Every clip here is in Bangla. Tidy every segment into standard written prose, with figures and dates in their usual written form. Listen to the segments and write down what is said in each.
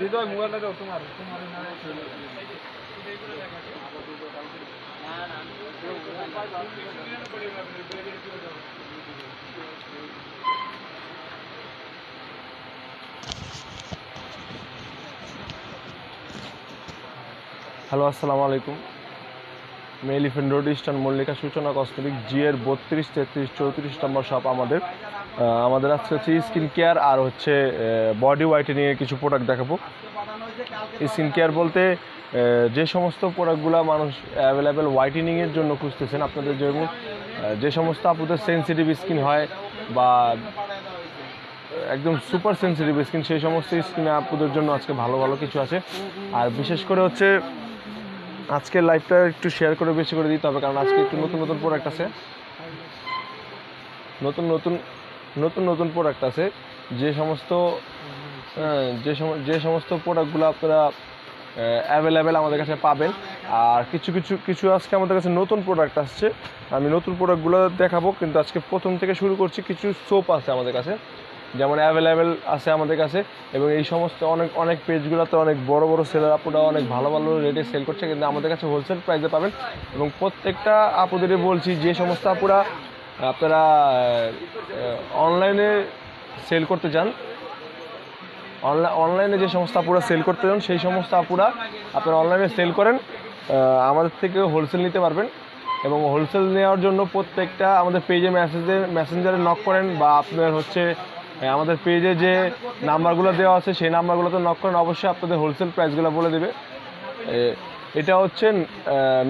হৃদয় মোবাইলটা দাও তোমার হ্যালো, আসসালামু আলাইকুম। এলিফ্যান্ট রোড ইস্টার্ন মল্লিকা সূচনা কসমেটিক জিএর 32, 33, 34 নম্বর শপ আমাদের আজকে হচ্ছে স্কিন কেয়ার আর হচ্ছে বডি হোয়াইটেনিংয়ের কিছু প্রোডাক্ট দেখাবো। স্কিন কেয়ার বলতে যে সমস্ত প্রোডাক্টগুলো মানুষ অ্যাভেলেবেল হোয়াইটেনিংয়ের জন্য খুঁজতেছেন, আপনাদের যেমন যে সমস্ত আপুদের সেন্সিটিভ স্কিন হয় বা একদম সুপার সেন্সিটিভ স্কিন, সেই সমস্ত স্কিনে আপুদের জন্য আজকে ভালো ভালো কিছু আছে। আর বিশেষ করে হচ্ছে আজকের লাইভটা একটু শেয়ার করে বেশি করে দিতে হবে, কারণ আজকে একটু নতুন নতুন প্রোডাক্ট আছে, নতুন প্রোডাক্ট আছে। যে সমস্ত প্রোডাক্টগুলো আপনারা অ্যাভেলেবেল আমাদের কাছে পাবেন। আর কিছু আজকে আমাদের কাছে নতুন প্রোডাক্ট আসছে, আমি নতুন প্রোডাক্টগুলো দেখাবো। কিন্তু আজকে প্রথম থেকে শুরু করছি। কিছু সোপ আছে আমাদের কাছে, যেমন অ্যাভেলেবেল আছে আমাদের কাছে, এবং এই সমস্ত অনেক পেজগুলোতে অনেক বড় বড় সেলার আপুরা অনেক ভালো ভালো রেটে সেল করছে, কিন্তু আমাদের কাছে হোলসেল প্রাইসে পাবেন। এবং প্রত্যেকটা আপুদেরই বলছি, যে সমস্ত আপুরা আপনারা অনলাইনে সেল করতে চান, অনলাইনে যে সমস্ত আপুরা সেল করতে চান, সেই সমস্ত আপুরা আপনারা অনলাইনে সেল করেন, আমাদের থেকে হোলসেল নিতে পারবেন। এবং হোলসেল নেওয়ার জন্য প্রত্যেকটা আমাদের পেজে মেসেঞ্জারে নক করেন, বা আপনার হচ্ছে আমাদের পেজে যে নাম্বারগুলো দেওয়া আছে সেই নাম্বারগুলোতে নক করেন, অবশ্যই আপনাদের হোলসেল প্রাইসগুলো বলে দেবে। এটা হচ্ছে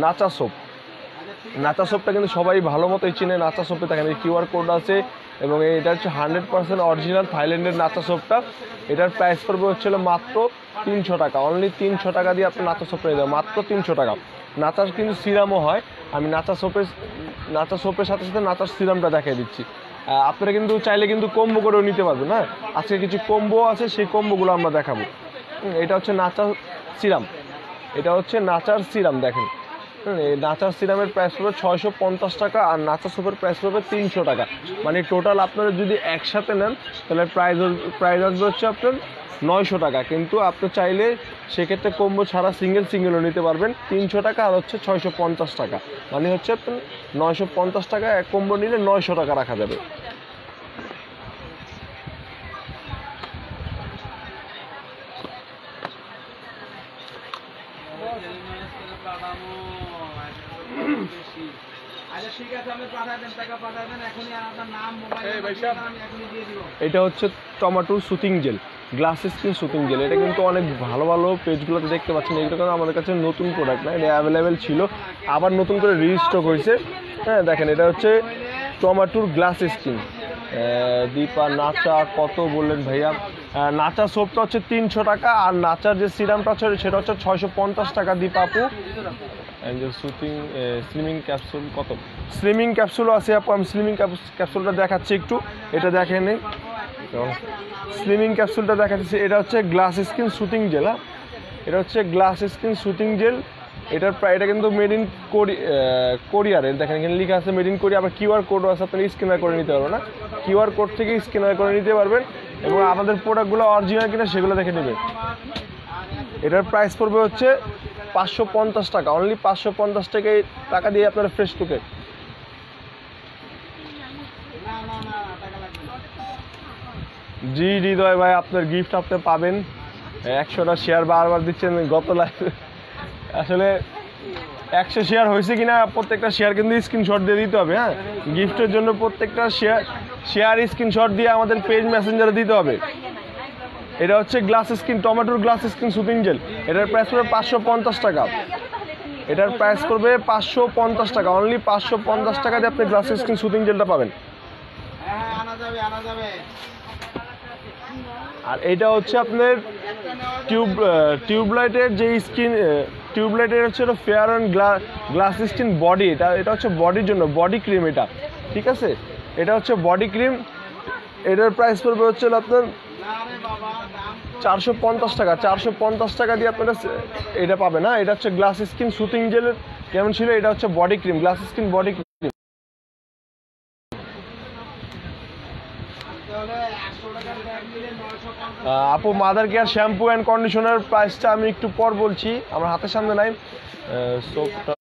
নাচা সোপ। নাচা সোপটা কিন্তু সবাই ভালো মতোই চিনে। নাচা সোপে দেখেন এই কিউআর কোড আছে, এবং এটা হচ্ছে 100% অরিজিনাল থাইল্যান্ডের নাচা সোপটা। এটার প্রাইস পড়বে হচ্ছিল মাত্র 300 টাকা। অনলি 300 টাকা দিয়ে আপনি নাচা সোপ পেয়ে যাবেন, মাত্র 300 টাকা। নাচার কিন্তু সিরামও হয়। আমি নাচা সোপের সাথে সাথে নাচার সিরামটা দেখিয়ে দিচ্ছি। আপনারা কিন্তু চাইলে কিন্তু কম্বো করেও নিতে পারবেন। হ্যাঁ, আজকে কিছু কম্বো আছে, সেই কম্বোগুলো আমরা দেখাবো। এটা হচ্ছে নাচার সিরাম, দেখেন। এই নাচার সিরামের প্রাইস পড়বে 650 টাকা, আর নাচা সোপের প্রাইস পড়বে 300 টাকা। মানে টোটাল আপনারা যদি একসাথে নেন তাহলে প্রাইস আসবে হচ্ছে আপনার 900 টাকা। কিন্তু আপনি চাইলে সেক্ষেত্রে কম্বো ছাড়া সিঙ্গেলও নিতে পারবেন। 300 টাকা আর হচ্ছে 650 টাকা, মানে হচ্ছে আপনার 950 টাকা। এক কম্বো নিলে 900 টাকা রাখা যাবে। এটা হচ্ছে tomato soothing gel, glass skin soothing gel. এটা কিন্তু অনেক ভালো ভালো পেজগুলোতে দেখতে পাচ্ছেন। এগুলো কিন্তু আমাদের কাছে নতুন প্রোডাক্ট না, এটা অ্যাভেলেবেল ছিল, আবার নতুন করে রিস্টক হয়েছে। হ্যাঁ, দেখেন এটা হচ্ছে টমেটোর গ্লাস স্কিন। দীপা নাচা কত বললেন ভাইয়া? নাচা সোপটা হচ্ছে 300 টাকা, আর নাচার যে সিরামটা হচ্ছে সেটা হচ্ছে 650 টাকা দীপা আপু। স্লিমিং ক্যাপসুল কত? স্লিমিং ক্যাপসুলও আছে আপু, আমি স্লিমিং ক্যাপসুলটা দেখাচ্ছি একটু। এটা দেখেন, স্লিমিং ক্যাপসুলটা দেখাচ্ছি। এটা হচ্ছে গ্লাস স্কিন সুতিং জেল। হ্যাঁ, এটা হচ্ছে গ্লাস স্কিন সুতিং জেল। এটা কিন্তু মেড ইন কোরিয়ারের। দেখেন এখানে লেখা আছে মেড ইন কোরিয়া। আবার কিউআর কোডও আছে, আপনারা স্ক্যানার করে নিতে পারবেন। না, কিউআর কোড থেকে স্ক্যানার করে নিতে পারবেন, এবং আমাদের প্রোডাক্টগুলো অরিজিনাল কিনা সেগুলো দেখে নেবেন। এটার প্রাইস পড়বে হচ্ছে 550 টাকা। অনলি 550 টাকা দিয়ে আপনারা ফ্রেশ টুকে। জি হৃদয় ভাই, আপনার গিফট আপনি পাবেন। 100টা শেয়ার বারবার দিচ্ছেন গত লাইভে। আসলে 100 শেয়ার হয়েছে কিনা প্রত্যেকটা শেয়ার কিন্তু স্ক্রিনশট দিয়ে দিতে হবে। হ্যাঁ, গিফটের জন্য প্রত্যেকটা শেয়ার স্ক্রিনশট দিয়ে আমাদের পেজ মেসেঞ্জারে দিতে হবে। এটা হচ্ছে গ্লাস স্কিন, টমেটোর গ্লাস স্কিন সুতিং জেল। এটার প্রাইস পড়বে 550 টাকা। এটার প্রাইস করবে 550 টাকা। অনলি 550 টাকা দিয়ে আপনি গ্লাস স্কিন সুতিং জেলটা পাবেন। আর এটা হচ্ছে আপনার টিউবলাইটের যে স্কিন, টিউবলাইটের হচ্ছে fair and glass skin body. এটা হচ্ছে বডির জন্য বডি ক্রিম। এটা ঠিক আছে, এটা হচ্ছে বডি ক্রিম। এটার প্রাইস পড়বে হচ্ছে আপনার 450 টাকা। 450 টাকা দিয়ে আপনারা এটা পাবেন। না, এটা হচ্ছে গ্লাস স্কিন সুতিং জেলের কেমন ছিল, এটা হচ্ছে body cream, glass skin body cream. আপু mother care shampoo and conditioner প্রাইসটা আমি একটু পর বলছি, আমার হাতের সামনে নাই। সোপটা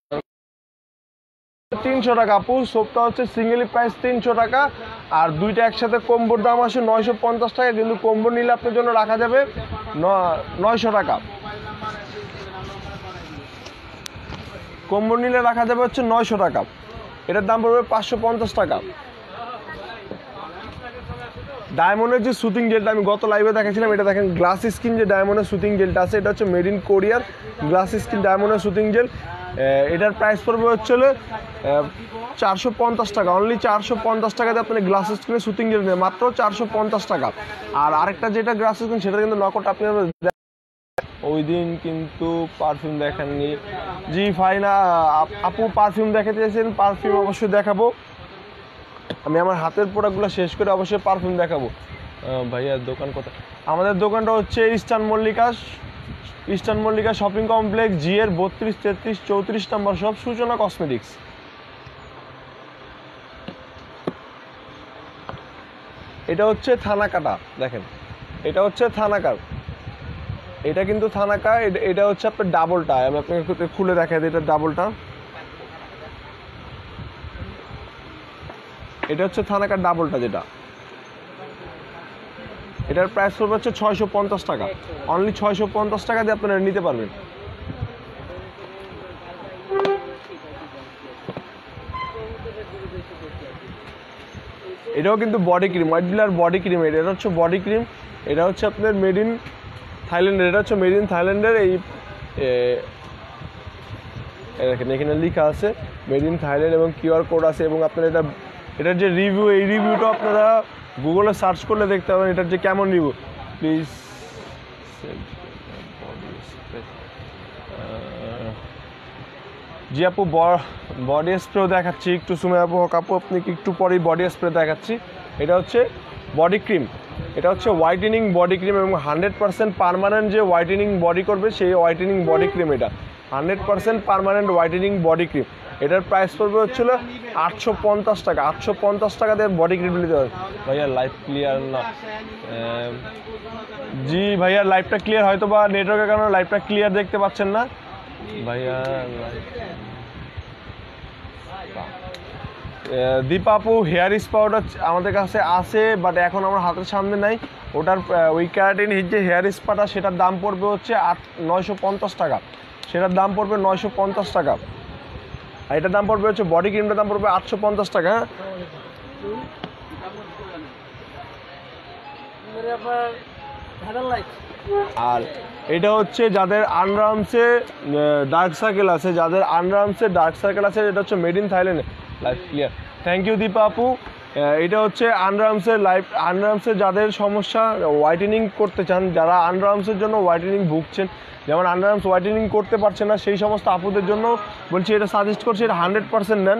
300 টাকা আপু, সোপটা হচ্ছে সিঙ্গেলি প্রাইস 300 টাকা, আর দুইটা একসাথে কম্বোর দাম আসে 950 টাকা, কিন্তু কম্বো নিলে আপনার জন্য রাখা যাবে 900 টাকা। কম্বো নিলে রাখা যাবে হচ্ছে 900 টাকা, এটার দাম পড়বে 550 টাকা। ডায়মন্ডের যে সুতিং জেলটা আমি গত লাইভে দেখাচ্ছিলাম, এটা দেখেন গ্লাস স্কিন যে ডায়মন্ডের সুতিং জেলটা আছে, এটা হচ্ছে মেড ইন কোরিয়ার গ্লাস স্কিন ডায়মন্ডের সুতিং জেল। এটার প্রাইস পড়বে হচ্ছে 450 টাকা, অনলি 450 টাকাতে আপনি গ্লাস স্কিনের সুতিং জেল নেন, মাত্র 450 টাকা। আর আরেকটা যেটা গ্লাস স্কিন সেটা কিন্তু নকট, আপনি ওই দিন কিন্তু পারফিউম দেখাননি। জি ফাইনা আপু পারফিউম দেখাতে চাইছেন, পারফিউম অবশ্যই দেখাবো, আমি আমার হাতের প্রোডাক্টগুলো শেষ করে অবশ্যই পারফিউম দেখাবো। ভাইয়া দোকান কোথায়? আমাদের দোকানটা হচ্ছে ইস্টার্ন মল্লিকা শপিং কমপ্লেক্স, জি এর 32, 33, 34 নম্বর শপ, সূচনা কসমেটিক্স। এটা হচ্ছে থানাকাটা, দেখেন এটা হচ্ছে থানাকা, এটা কিন্তু থানাকা, এটা হচ্ছে আপনার ডাবলটা, আমি আপনাকে খুলে দেখাই দিই, এটা ডাবলটা, এটা হচ্ছে থানাকার ডাবলটা যেটা, এটার প্রাইস পড়বে হচ্ছে 650 টাকা, অনলি 650 টাকা দিয়ে আপনারা নিতে পারবেন। এটাও কিন্তু body cream, white বিলার body cream, এটা হচ্ছে বডি ক্রিম, এটা হচ্ছে আপনার মেড ইন থাইল্যান্ডের, এটা হচ্ছে মেড ইন থাইল্যান্ডের। এই দেখেন এখানে লেখা আছে মেড ইন থাইল্যান্ড এবং কিউআর কোড আছে, এবং আপনার এটার যে রিভিউ, এই রিভিউটা আপনারা গুগলে সার্চ করলে দেখতে পাবেন এটার যে কেমন রিভিউ। প্লিজ জি আপু বডি স্প্রেও দেখাচ্ছি, একটু সময় আপু আপনি একটু পরেই বডি স্প্রে দেখাচ্ছি। এটা হচ্ছে বডি ক্রিম, এটা হচ্ছে হোয়াইটেনিং বডি ক্রিম, এবং 100% পার্মানেন্ট যে হোয়াইটেনিং বডি করবে সেই হোয়াইটেনিং বডি ক্রিম, এটা 100% পার্মানেন্ট হোয়াইটেনিং বডি ক্রিম। এটার প্রাইস পড়বে হচ্ছিল 850 টাকা, 850 টাকা দিয়ে বডি ক্রিম নিতে হবে। ভাইয়া লাইভ ক্লিয়ার না? জি ভাইয়া লাইভটা ক্লিয়ার, হয়তো বা নেটওয়ার্কের কারণে লাইভটা ক্লিয়ার দেখতে পাচ্ছেন না ভাইয়া। দীপা আপু হেয়ার স্পাউডার আমাদের কাছে আছে, বাট এখন আমার হাতের সামনে নাই, ওটার ওই ক্যারাটিন যে হেয়ার স্পাটা সেটার দাম পড়বে হচ্ছে 950 টাকা, সেটার দাম পড়বে 950 টাকা, আর এটার দাম পড়বে হচ্ছে বডি ক্রিমটার দাম পড়বে 850 টাকা। আর এটা হচ্ছে যাদের আন্ডারআর্মসে ডার্ক সার্কেল আছে, এটা হচ্ছে made in Thailand. Live clear, thank you Deepa আপু। এটা হচ্ছে আন্ডারআর্মসের যাদের সমস্যা হোয়াইটেনিং করতে চান, যারা আন্ডারআর্মসের জন্য হোয়াইটেনিং ভুগছেন, যেমন আন্ডারআর্মস হোয়াইটেনিং করতে পারছে না, সেই সমস্ত আপুদের জন্য বলছি এটা সাজেস্ট করছি, এটা 100% নেন,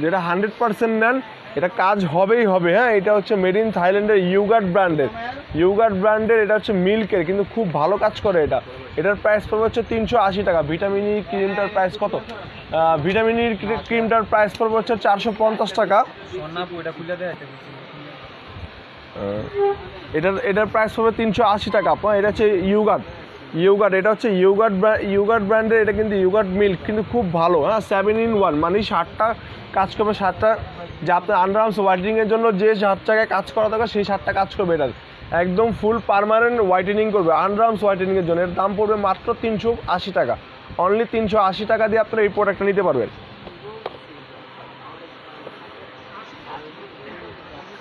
যেটা 100% নেন এটা কাজ হবেই হবে। হ্যাঁ, এটা হচ্ছে মেড ইন থাইল্যান্ডের ইউগার্ড ব্র্যান্ডের, এটা হচ্ছে মিল্কের, কিন্তু খুব ভালো কাজ করে এটা। এটার প্রাইস পড়বে হচ্ছে 380 টাকা। ভিটামিন ই ক্রিমটার প্রাইস কত? ভিটামিন ই ক্রিমটার প্রাইস পড়বে হচ্ছে 450 টাকা। এটার প্রাইস পড়বে 380 টাকা। এটা হচ্ছে ইউগার্ড, এটা হচ্ছে ইউগার্ড ব্র্যান্ডের, এটা কিন্তু ইউগার্ড মিল্ক, কিন্তু খুব ভালো। হ্যাঁ, 7 in 1, মানে 7টা কাজ করবে, 7টা যে আপনার আন্ডারআর্মস হোয়াইটেনিংয়ের জন্য যে 7 জায়গায় কাজ করা দরকার সেই 7টা কাজ করবে, এটা একদম ফুল পার্মানেন্ট হোয়াইটেনিং করবে আন্ডারআর্মস হোয়াইটেনিংয়ের জন্য। এর দাম পড়বে মাত্র 380 টাকা, অনলি 380 টাকা দিয়ে আপনারা এই প্রোডাক্টটা নিতে পারবেন।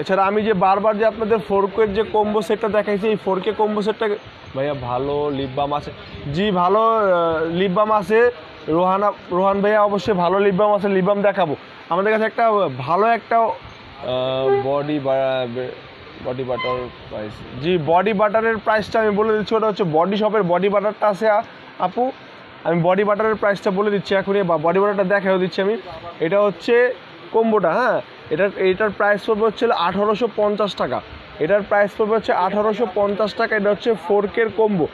এছাড়া আমি যে বারবার যে আপনাদের 4K যে কম্বো সেটটা দেখাইছি, এই 4K কম্বো সেটটা ভাইয়া ভালো লিপ বাম আছে? জি ভালো লিপ বাম আছে, রোহান ভাইয়া অবশ্যই ভালো লিপ বাম আছে, লিপ বাম দেখাবো। আমাদের কাছে একটা ভালো একটা বডি বাটার প্রাইস, জি বডি বাটারের প্রাইসটা আমি বলে দিচ্ছি, ওটা হচ্ছে বডি শপের বডি বাটারটা আছে আপু, আমি বডি বাটারের প্রাইসটা বলে দিচ্ছি এখনই, বা বডি বাটারটা দেখাও দিচ্ছি আমি। এটা হচ্ছে কম্বোটা, হ্যাঁ, এটার প্রাইস পড়বে হচ্ছে 1850 টাকা, এটার প্রাইস পড়বে হচ্ছে 1850 টাকা। এটা হচ্ছে 4K কম্বো,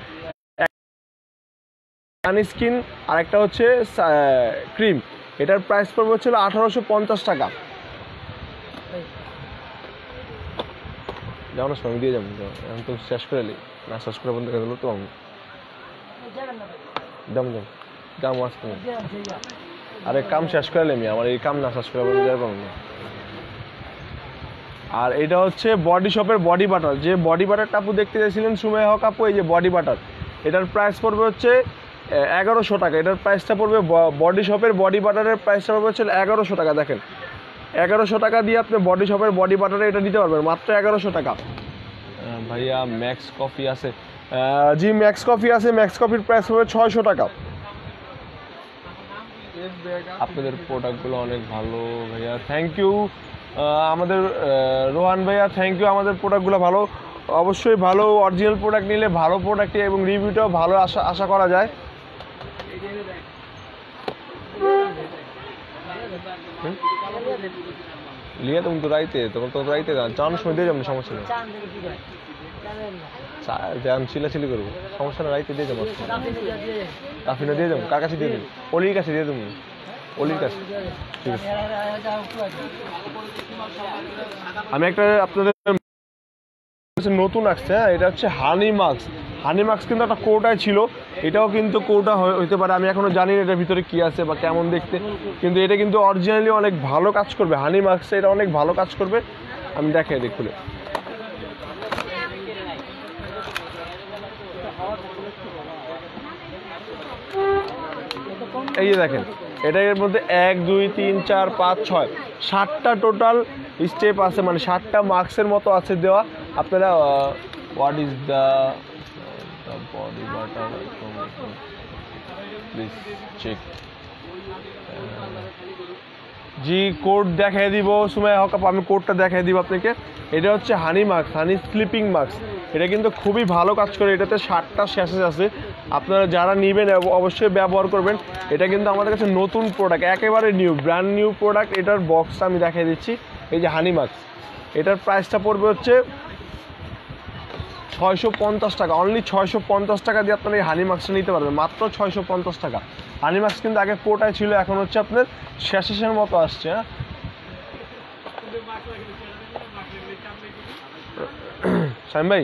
সানস্ক্রিন আর একটা হচ্ছে ক্রিম, এটার প্রাইস পড়বে হচ্ছে 1850 টাকা। যাও না সময় দিয়ে যাবো, এখন তো শেষ করে এলি না, শেষ করে বন্ধ করে দিলো তো আমি যাবো যাবো যাবো আসতে না। আরে কাম শেষ করে এলি আমার, এই কাম না শেষ করে বন্ধ যাবো না। আর এটা হচ্ছে বডি শপের বডি বাটার, যে বডি বাটারটা আপু দেখতে চাইছিলেন সুমাইয়া হক আপু, এই যে বডি বাটার, এটার প্রাইস পড়বে হচ্ছে 1100 টাকা। এটার প্রাইসটা পড়বে বডি শপের বডি বাটারের প্রাইসটা পড়বে হচ্ছে 1100 টাকা। দেখেন 1100 টাকা দিয়ে আপনি বডি শপের বডি বাটারে এটা নিতে পারবেন মাত্র 1100 টাকা। ভাইয়া ম্যাক্স কফি আছে? জি ম্যাক্স কফি আছে, ম্যাক্স কফির প্রাইস হবে 600 টাকা। আপনাদের প্রোডাক্টগুলো অনেক ভালো ভাইয়া, থ্যাংক ইউ। আমাদের রোহান ভাইয়া থ্যাংক ইউ, আমাদের প্রোডাক্টগুলো ভালো, অবশ্যই ভালো অরিজিনাল প্রোডাক্ট নিলে ভালো প্রোডাক্ট এবং রিভিউটাও ভালো আশা করা যায়। লিয়া তুমি তো রাইতে, তখন তো রাইতে চান সময় দিয়ে যাবেন, সমস্যা নেই, যান চিলাচিলি করবো, সমস্যা না, রাইতে দিয়ে যাবো, রাফিনা দিয়ে যাবো, কার কাছে দিয়ে দেবো? অলির কাছে দিয়ে দেবো, অলির কাছে, ঠিক আছে। আমি একটা আপনাদের নতুন আসছে, হ্যাঁ এটা হচ্ছে হানি মাস্ক। হানি মাস্ক কিন্তু একটা কোটায় ছিল, এটাও কিন্তু কোটা হইতে পারে, আমি এখনো জানি না এটার ভিতরে কি আছে বা কেমন দেখতে, কিন্তু এটা কিন্তু অরিজিনালি অনেক ভালো কাজ করবে। হানি মাস্ক এটা অনেক ভালো কাজ করবে, আমি দেখাই দিই খুলে। এই যে দেখেন, এটা এর মধ্যে 1 2 3 4 5 6 7টা টোটাল স্টেপ আছে, মানে 7টা মার্কসের মতো আছে দেওয়া। আপনারা what is the body butter, please check. জি কোড দেখাই দিব সুমাইয়া হক আপু, আমি কোডটা দেখাই দিব আপনাকে। এটা হচ্ছে হানি মাস্ক, হানি স্লিপিং মাস্ক, এটা কিন্তু খুবই ভালো কাজ করে। এটাতে 7টা স্যাশেজ আছে, আপনারা যারা নেবেন অবশ্যই ব্যবহার করবেন। এটা কিন্তু আমাদের কাছে নতুন প্রোডাক্ট, একেবারে নিউ, ব্র্যান্ড নিউ প্রোডাক্ট। এটার বক্সটা আমি দেখাই দিচ্ছি, এই যে হানি মাস্ক, এটার প্রাইসটা পড়বে হচ্ছে 650 টাকা, অনলি 650 টাকা দিয়ে আপনারা এই হানি মাস্কটা নিতে পারবেন, মাত্র 650 টাকা। হানি মাস্ক কিন্তু আগে কোটায় ছিল, এখন হচ্ছে আপনার শেষের মতো আসছে। হ্যাঁ শাইম ভাই,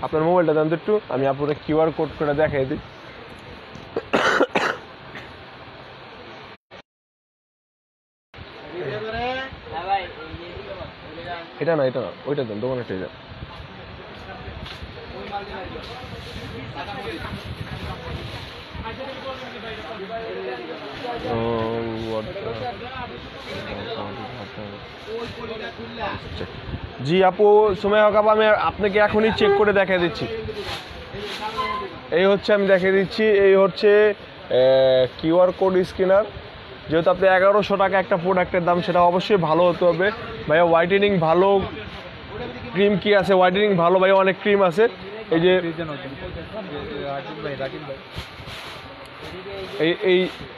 আপনার মোবাইলটা দেন তো একটু, আমি আপনার কিউআর কোড করে দেখাই দিই। এটা না, এটা না, ওইটা দেন, দোকানেরটা দেন। জি আপু সুমাইয়া হক আপু, আমি আপনাকে এখনই চেক করে দেখাই দিচ্ছি। এই হচ্ছে, আমি দেখিয়ে দিচ্ছি, এই হচ্ছে কিউআর কোড স্ক্যানার। যেহেতু আপনি 1100 টাকা একটা প্রোডাক্টের দাম, সেটা অবশ্যই ভালো হতে হবে ভাইয়া। হোয়াইটেনিং ভালো, ক্রিম কি আছে? হোয়াইটেনিং ভালো ভাইয়া, অনেক ক্রিম আছে। এই যে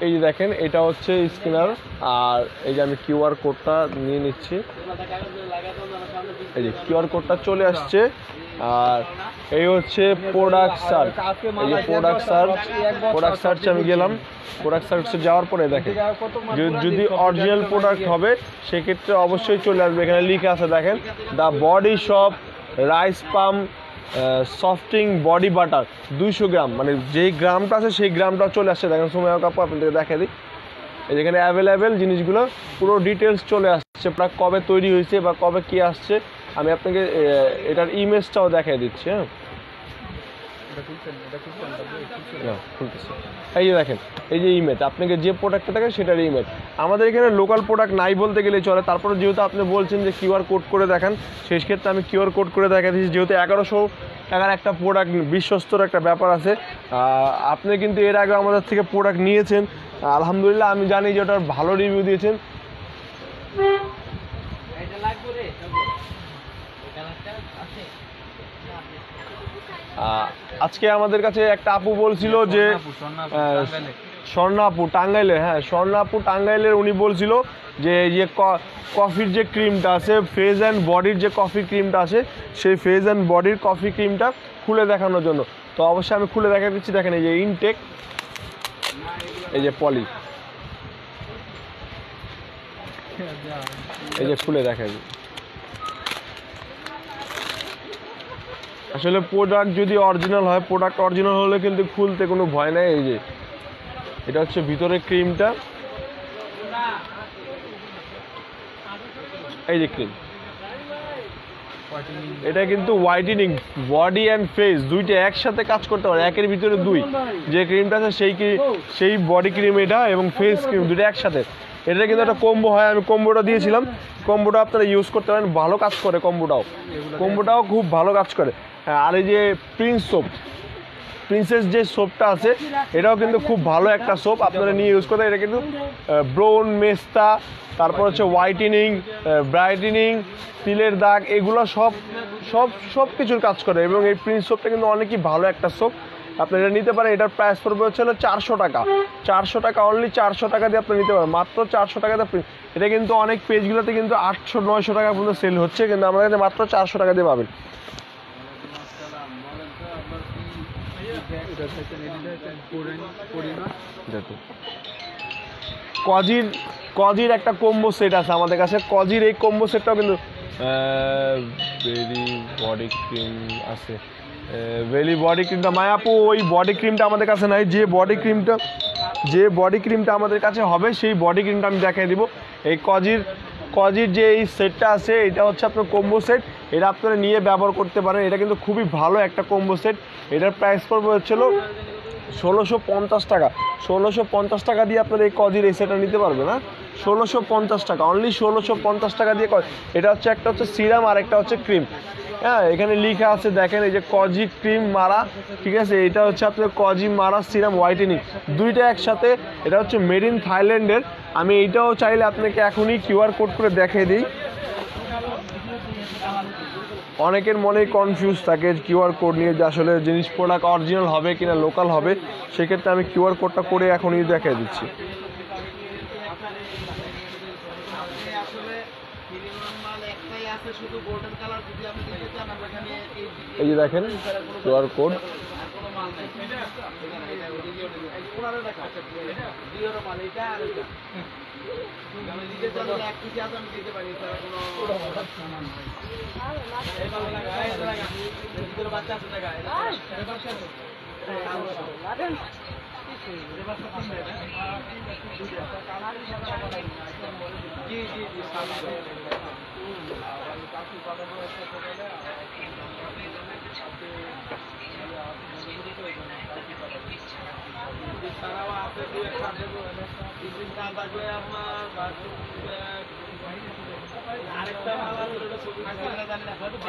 এই যে দেখেন, এটা হচ্ছে স্ক্যানার, আর এই যে আমি কিউআর কোডটা নিয়ে নিচ্ছি, এই যে কিউআর কোডটা চলে আসছে। আর এই হচ্ছে প্রোডাক্ট সার্চ, এই যে প্রোডাক্ট সার্চ আমি গেলাম, প্রোডাক্ট সার্চে যাওয়ার পরে দেখেন যদি অরিজিনাল প্রোডাক্ট হবে সেক্ষেত্রে অবশ্যই চলে আসবে, এখানে লিখে আছে দেখেন, the Body Shop rice palm softening body butter 200 gram, মানে যেই গ্রামটা আছে সেই গ্রামটা চলে আসছে। দেখেন সুমাইয়া হক আপু, আপনাদেরকে দেখা দিই, যেখানে অ্যাভেলেবেল জিনিসগুলো পুরো ডিটেলস চলে আসছে, প্রায় কবে তৈরি হয়েছে বা কবে কি আসছে। আমি আপনাকে এটার ইমেজটাও দেখাই দিচ্ছি। হ্যাঁ এই যে দেখেন, এই যে ইমেজ, আপনাকে যে প্রোডাক্টটা থাকে সেটার ইমেজ। আমাদের এখানে লোকাল প্রোডাক্ট নাই বলতে গেলে চলে, তারপরে যেহেতু আপনি বলছেন যে কিউআর কোড করে দেখান, সেই ক্ষেত্রে আমি কিউআর কোড করে দেখা দিচ্ছি। যেহেতু 1100 টাকার একটা প্রোডাক্ট, বিশ্বস্তর একটা ব্যাপার আছে। আপনি কিন্তু এর আগে আমাদের থেকে প্রোডাক্ট নিয়েছেন, আলহামদুলিল্লাহ আমি জানি যে ওটার ভালো রিভিউ দিয়েছেন। আজকে আমাদের কাছে একটা আপু বলছিল যে স্বর্ণা আপু টাঙ্গাইলে, হ্যাঁ স্বর্ণা আপু টাঙ্গাইলের, উনি বলছিল যে যে কফির যে ক্রিমটা আছে, ফেস অ্যান্ড বডির যে কফি ক্রিমটা আছে, সেই ফেস অ্যান্ড বডির কফি ক্রিমটা খুলে দেখানোর জন্য। তো অবশ্যই আমি খুলে দেখা দিচ্ছি। দেখেন এই যে ইনটেক, এই যে পলি, এই যে খুলে দেখা যায়। আসলে প্রোডাক্ট যদি অরিজিনাল হয়, প্রোডাক্ট অরিজিনাল হলে কিন্তু খুলতে কোনো ভয় নাই। এই যে এটা হচ্ছে ভিতরে ক্রিমটা, এই যে ক্রিম, এটা কিন্তু হোয়াইটেনিং বডি অ্যান্ড ফেস দুইটা একসাথে কাজ করতে পারে, একের ভিতরে দুই। যে ক্রিমটা আছে সেই বডি ক্রিম এটা এবং ফেস ক্রিম দুটো একসাথে। এটা কিন্তু একটা কম্বো হয়, আমি কম্বোটা দিয়েছিলাম। কম্বোটা আপনারা ইউজ করতে পারেন, ভালো কাজ করে কম্বোটাও খুব ভালো কাজ করে। হ্যাঁ, আর এই যে প্রিন্সেস যে সোপটা আছে এটাও কিন্তু খুব ভালো একটা সোপ, আপনারা নিয়ে ইউজ করতে। এটা কিন্তু ব্রাউন, মেস্তা, তারপর হচ্ছে হোয়াইটেনিং, ব্রাইটেনিং, তিলের দাগ, এগুলো সব কিছুর কাজ করে। এবং এই প্রিন্স সোপটা কিন্তু অনেকই ভালো একটা সোপ, আপনারা এটা নিতে পারেন। এটার প্রাইস পড়বে হচ্ছে 400 টাকা। 400 টাকা, অনলি 400 টাকা দিয়ে আপনি নিতে পারেন, মাত্র 400 টাকাতে। এটা কিন্তু অনেক পেজগুলোতে কিন্তু 800-900 টাকা পর্যন্ত সেল হচ্ছে, কিন্তু আমাদের কাছে মাত্র 400 টাকা দিয়ে পাবেন। কজির একটা কম্বো সেট আছে আমাদের কাছে। কজির এই কম্বো সেটটাও কিন্তু ভেরি বডি ক্রিম আছে, ভেরি বডি ক্রিমটা মায়াপু ওই বডি ক্রিমটা আমাদের কাছে নাই। যে বডি ক্রিমটা আমাদের কাছে হবে সেই বডি ক্রিমটা আমি দেখাই দিব। এই কজির যে এই সেটটা আছে এটা হচ্ছে আপনার কম্বো সেট, এটা আপনারা নিয়ে ব্যবহার করতে পারেন। এটা কিন্তু খুবই ভালো একটা কম্বো সেট। এটার প্রাইস পড়বে হচ্ছিল 1650 টাকা। 1650 টাকা দিয়ে আপনারা এই কজির এই সেটটা নিতে পারবেন না, 1650 টাকা, অনলি 1650 টাকা দিয়ে। এটা হচ্ছে একটা হচ্ছে সিরাম আর একটা হচ্ছে ক্রিম। হ্যাঁ, এখানে লিখা আছে দেখেন, এই যে কজি ক্রিম মারা, ঠিক আছে। এটা হচ্ছে আপনার কজি মারা সিরাম হোয়াইটেনিং দুইটা একসাথে। এটা হচ্ছে মেড ইন থাইল্যান্ডের। আমি এইটাও চাইলে আপনাকে এখনই কিউআর কোড করে দেখিয়ে দিই। অনেকের মনে কনফিউজ থাকে কিউআর কোড নিয়ে, যে আসলে জিনিস প্রোডাক্ট অরিজিনাল হবে কিনা লোকাল হবে। সেক্ষেত্রে আমি কিউআর কোডটা করে এখনই দেখিয়ে দিচ্ছি। এই যে দেখেন কিউআর কোড।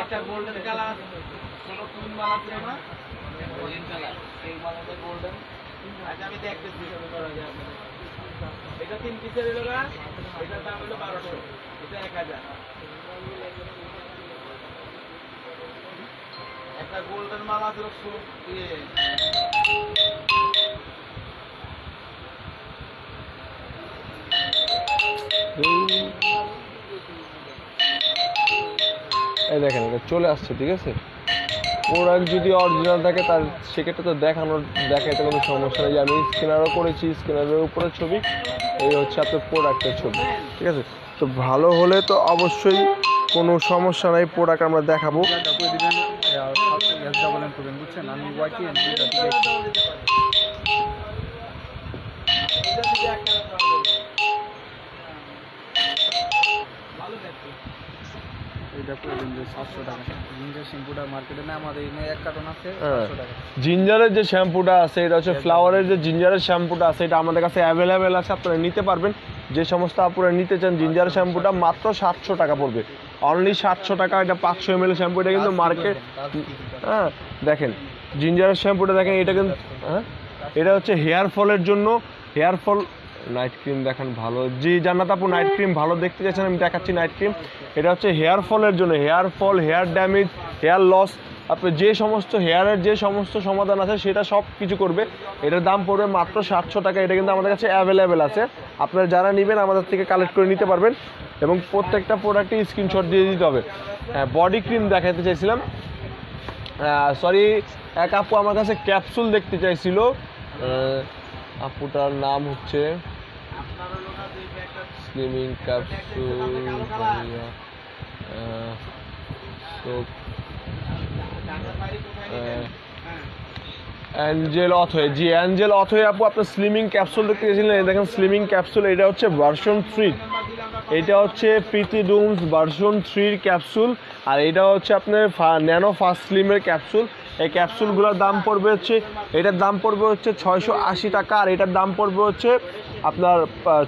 একটা গোল্ডেন কালার, ছোট তিন মালা ছিল না, গোল্ডেন। আচ্ছা, আমি দেখতেছি এটা 3 পিসের এলো না, এটার দাম হলো 1200, এটা 1000। একটা গোল্ডেন মালা ছিল, এই দেখেন এটা চলে আসছে, ঠিক আছে। প্রোডাক্ট যদি অরিজিনাল থাকে তার সেক্ষেত্রে তো দেখাইতে কোনো সমস্যা নেই। আমি স্ক্যানারও করেছি, স্ক্যানারের উপরে ছবি, এই হচ্ছে আপনার প্রোডাক্টের ছবি, ঠিক আছে। তো ভালো হলে তো অবশ্যই কোনো সমস্যা নাই, প্রোডাক্ট আমরা দেখাবো। জিঞ্জারের যে শ্যাম্পুটা আছে এটা হচ্ছে ফ্লাওয়ারের যে জিঞ্জারের শ্যাম্পুটা আছে, এটা আমাদের কাছে অ্যাভেলেবেল আছে, আপনারা নিতে পারবেন। যে সমস্ত আপনারা নিতে চান জিঞ্জার শ্যাম্পুটা মাত্র 700 টাকা পড়বে, অনলি 700 টাকা। এটা 500 ml শ্যাম্পু, এটা কিন্তু মার্কেট। হ্যাঁ, দেখেন জিঞ্জারের শ্যাম্পুটা দেখেন, এটা কিন্তু হ্যাঁ, এটা হচ্ছে হেয়ার ফলের জন্য। হেয়ার ফল নাইট ক্রিম দেখেন ভালো, জি জান্নাত আপু নাইট ক্রিম ভালো দেখতে চাইছেন, আমি দেখাচ্ছি নাইট ক্রিম। এটা হচ্ছে হেয়ার ফলের জন্য, hair fall, hair damage, hair loss, আপনি যে সমস্ত হেয়ারের যে সমস্ত সমাধান আছে সেটা সব কিছু করবে। এটার দাম পড়বে মাত্র 700 টাকা। এটা কিন্তু আমাদের কাছে অ্যাভেলেবেল আছে, আপনারা যারা নেবেন আমাদের থেকে কালেক্ট করে নিতে পারবেন। এবং প্রত্যেকটা প্রোডাক্টে স্ক্রিনশট দিয়ে দিতে হবে। হ্যাঁ, বডি ক্রিম দেখাতে চাইছিলাম, সরি, এক আপু আমার কাছে ক্যাপসুল দেখতে চাইছিল। আপুটার নাম হচ্ছে স্লিমিং ক্যাপসুল, অ্যাঞ্জেল অথয়ে, জি অ্যাঞ্জেল অথয়ে আপু আপনার স্লিমিং ক্যাপসুল দেখতে গেছিলেন, এই দেখেন স্লিমিং ক্যাপসুল, এটা হচ্ছে ভার্সন 3, এটা হচ্ছে প্রীতি ডুমস ভার্সন 3 ক্যাপসুল, আর এটা হচ্ছে আপনার ন্যানো ফাস্ট স্লিমের ক্যাপসুল। এই ক্যাপসুলগুলোর দাম পড়বে হচ্ছে, এটার দাম পড়বে হচ্ছে 680 টাকা, আর এটার দাম পড়বে হচ্ছে আপনার